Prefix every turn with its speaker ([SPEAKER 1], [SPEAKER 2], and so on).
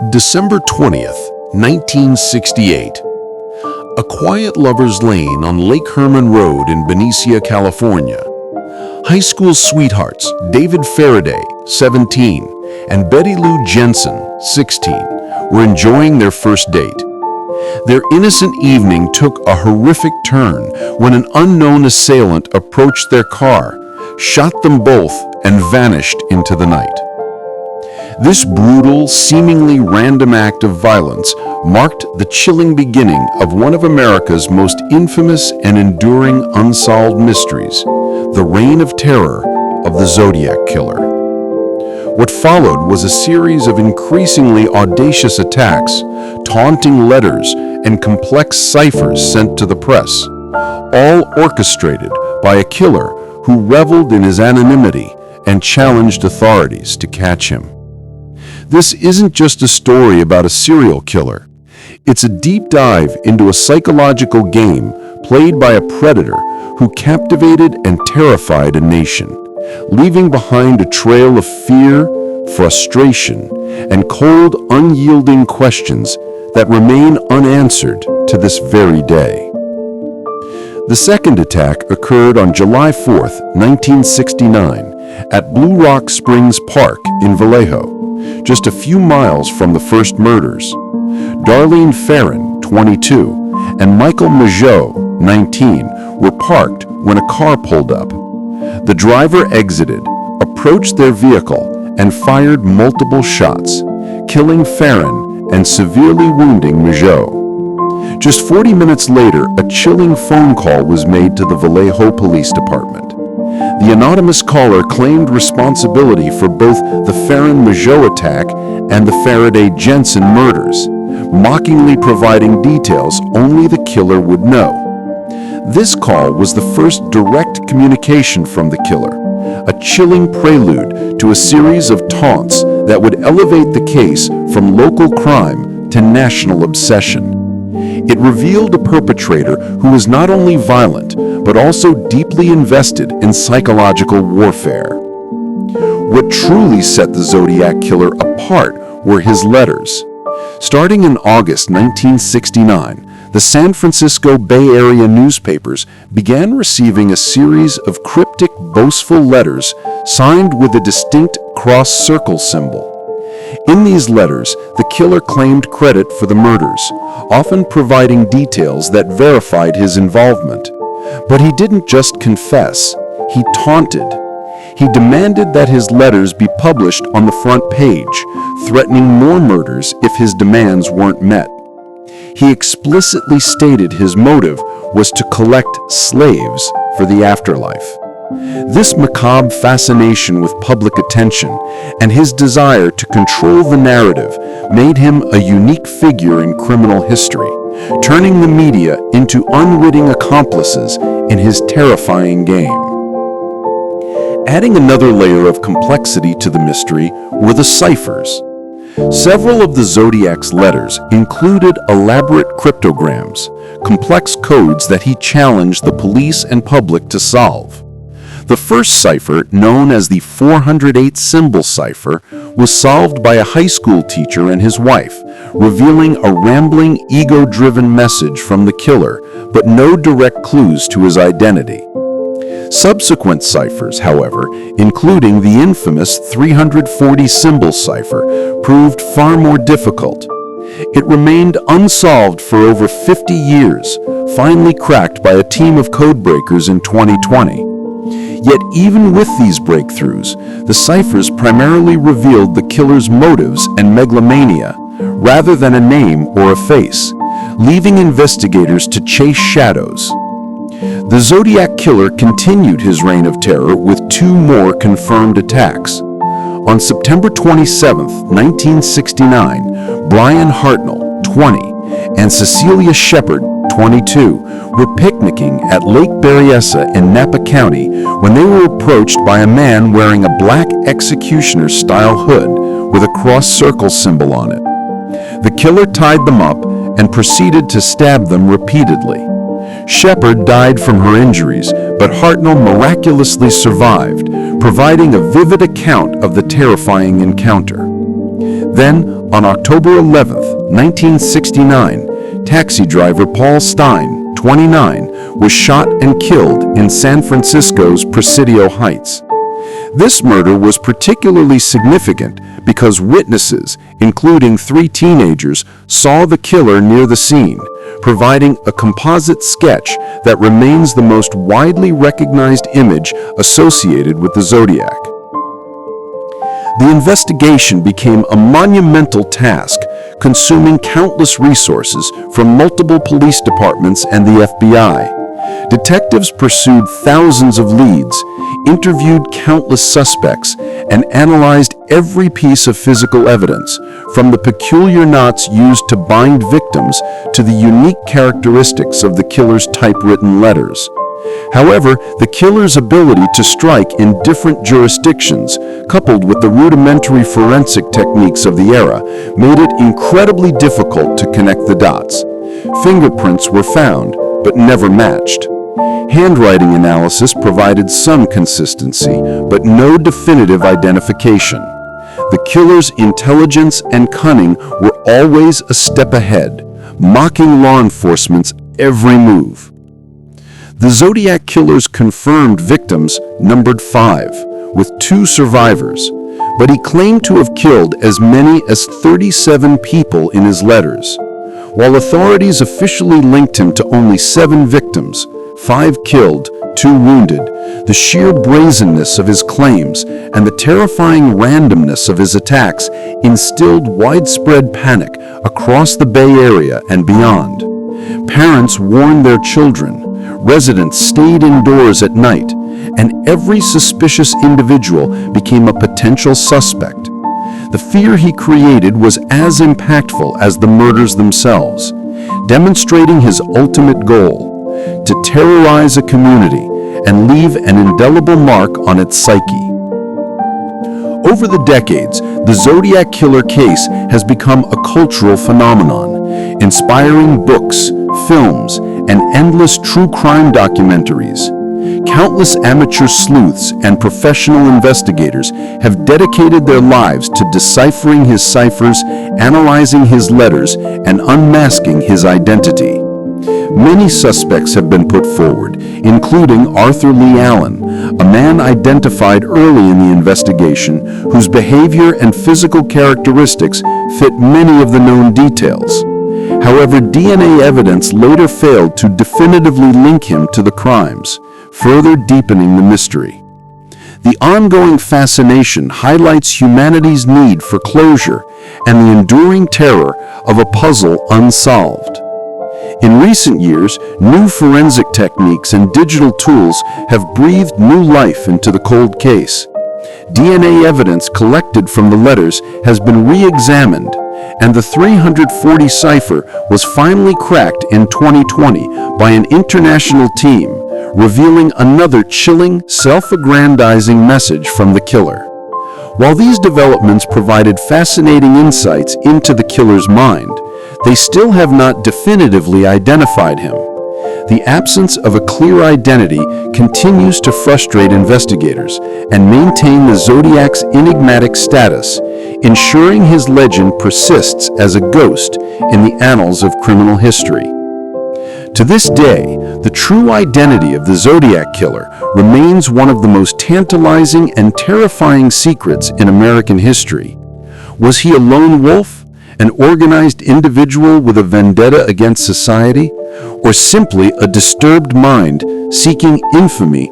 [SPEAKER 1] December 20th, 1968. A quiet lover's lane on Lake Herman Road in Berryessa, California. High school sweethearts David Faraday, 17, and Betty Lou Jensen, 16, were enjoying their first date. Their innocent evening took a horrific turn when an unknown assailant approached their car, shot them both, and vanished into the night. This brutal, seemingly random act of violence marked the chilling beginning of one of America's most infamous and enduring unsolved mysteries, the reign of terror of the Zodiac Killer. What followed was a series of increasingly audacious attacks, taunting letters, and complex ciphers sent to the press, all orchestrated by a killer who reveled in his anonymity and challenged authorities to catch him. This isn't just a story about a serial killer. It's a deep dive into a psychological game played by a predator who captivated and terrified a nation, leaving behind a trail of fear, frustration, and cold, unyielding questions that remain unanswered to this very day. The second attack occurred on July 4th, 1969, at Blue Rock Springs Park in Vallejo, just a few miles from the first murders. Darlene Ferrin, 22, and Michael Mageau, 19, were parked when a car pulled up. The driver exited, approached their vehicle, and fired multiple shots, killing Ferrin and severely wounding Mageau. Just 40 minutes later, a chilling phone call was made to the Vallejo Police Department. The anonymous caller claimed responsibility for both the Ferrin-Mageau attack and the Faraday-Jensen murders, mockingly providing details only the killer would know. This call was the first direct communication from the killer, a chilling prelude to a series of taunts that would elevate the case from local crime to national obsession. It revealed a perpetrator who was not only violent, but also deeply invested in psychological warfare. What truly set the Zodiac Killer apart were his letters. Starting in August 1969, the San Francisco Bay Area newspapers began receiving a series of cryptic, boastful letters signed with a distinct cross-circle symbol. In these letters, the killer claimed credit for the murders, often providing details that verified his involvement. But he didn't just confess, he taunted. He demanded that his letters be published on the front page, threatening more murders if his demands weren't met. He explicitly stated his motive was to collect slaves for the afterlife. This macabre fascination with public attention and his desire to control the narrative made him a unique figure in criminal history, turning the media into unwitting accomplices in his terrifying game. Adding another layer of complexity to the mystery were the ciphers. Several of the Zodiac's letters included elaborate cryptograms, complex codes that he challenged the police and public to solve. The first cipher, known as the 408 symbol cipher, was solved by a high school teacher and his wife, revealing a rambling, ego-driven message from the killer, but no direct clues to his identity. Subsequent ciphers, however, including the infamous 340 symbol cipher, proved far more difficult. It remained unsolved for over 50 years, finally cracked by a team of codebreakers in 2020. Yet even with these breakthroughs, the ciphers primarily revealed the killer's motives and megalomania, rather than a name or a face, leaving investigators to chase shadows. The Zodiac Killer continued his reign of terror with two more confirmed attacks. On September 27, 1969, Bryan Hartnell, 20, and Cecelia Shepard, 22, were picnicking at Lake Berryessa in Napa County when they were approached by a man wearing a black executioner-style hood with a cross-circle symbol on it. The killer tied them up and proceeded to stab them repeatedly. Shepard died from her injuries, but Hartnell miraculously survived, providing a vivid account of the terrifying encounter. Then, On October 11, 1969, taxi driver Paul Stine, 29, was shot and killed in San Francisco's Presidio Heights. This murder was particularly significant because witnesses, including 3 teenagers, saw the killer near the scene, providing a composite sketch that remains the most widely recognized image associated with the Zodiac. The investigation became a monumental task, consuming countless resources from multiple police departments and the FBI. Detectives pursued thousands of leads, interviewed countless suspects, and analyzed every piece of physical evidence, from the peculiar knots used to bind victims to the unique characteristics of the killer's typewritten letters. However, the killer's ability to strike in different jurisdictions, coupled with the rudimentary forensic techniques of the era, made it incredibly difficult to connect the dots. Fingerprints were found, but never matched. Handwriting analysis provided some consistency, but no definitive identification. The killer's intelligence and cunning were always a step ahead, mocking law enforcement's every move. The Zodiac Killer's confirmed victims numbered 5, with 2 survivors, but he claimed to have killed as many as 37 people in his letters. While authorities officially linked him to only 7 victims, 5 killed, 2 wounded, the sheer brazenness of his claims and the terrifying randomness of his attacks instilled widespread panic across the Bay Area and beyond. Parents warned their children, residents stayed indoors at night, and every suspicious individual became a potential suspect. The fear he created was as impactful as the murders themselves, demonstrating his ultimate goal: to terrorize a community and leave an indelible mark on its psyche. Over the decades, the Zodiac Killer case has become a cultural phenomenon, inspiring books, films, and endless true crime documentaries. Countless amateur sleuths and professional investigators have dedicated their lives to deciphering his ciphers, analyzing his letters, and unmasking his identity. Many suspects have been put forward, including Arthur Lee Allen, a man identified early in the investigation whose behavior and physical characteristics fit many of the known details. However, DNA evidence later failed to definitively link him to the crimes, further deepening the mystery. The ongoing fascination highlights humanity's need for closure and the enduring terror of a puzzle unsolved. In recent years, new forensic techniques and digital tools have breathed new life into the cold case. DNA evidence collected from the letters has been re-examined, and the 340 cipher was finally cracked in 2020 by an international team, revealing another chilling, self-aggrandizing message from the killer. While these developments provided fascinating insights into the killer's mind, they still have not definitively identified him. The absence of a clear identity continues to frustrate investigators and maintain the Zodiac's enigmatic status, ensuring his legend persists as a ghost in the annals of criminal history. To this day, the true identity of the Zodiac Killer remains one of the most tantalizing and terrifying secrets in American history. Was he a lone wolf? An organized individual with a vendetta against society, or simply a disturbed mind seeking infamy